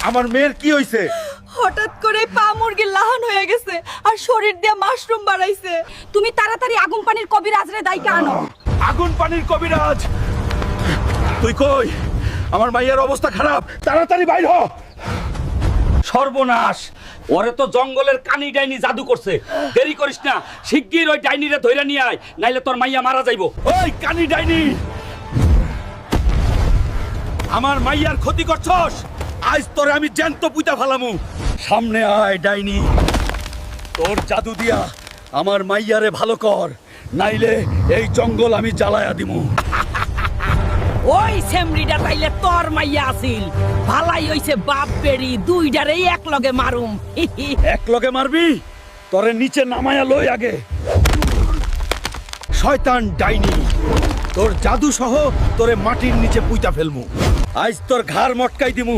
আমার মেয়ের কি হইছে? হঠাৎ করে পা মুরগির লাহান হয়ে গেছে আর শরীর দিয়ে মাশরুম বাড়াইছে। তুমি তাড়াতাড়ি আগুন পানির কবিরাজরে দাইকা আনো। আগুন পানির কবিরাজ? তুই কই? আমার মাইয়ার অবস্থা খারাপ, তাড়াতাড়ি বাইর হ। সর্বনাশ, ওরে তো জঙ্গলের কানি ডাইনি জাদু করছে। দেরি করিস না, শিগগির ওই ডাইনিরে ধইরা নিয়ে আয়, নাইলে তোর মাইয়া মারা যাইবো। ওই কানি ডাইনি, আমার মাইয়ার ক্ষতি করছস, আজ তোরে আমি জ্যান্ত পুইতা ফালামু। সামনে আয় ডাইনি, তোর জাদু দিয়া আমার মাইয়ারে ভালো কর, নাইলে এই জঙ্গল আমি জ্বালায়া দিমু। ওই সেমরিটা তাইলে তোর মাইয়া আছিল। ভালাই হইছে বাপ বেড়ি দুইটারেই এক লগে মারুম। এক লগে মারবি? তোরে নিচে নামায়া লই আগে। শয়তান ডাইনি, তোর জাদু সহ তোরে মাটির নিচে পুইতা ফেলমু। আজ তোর ঘাড় মটকাই দিমু।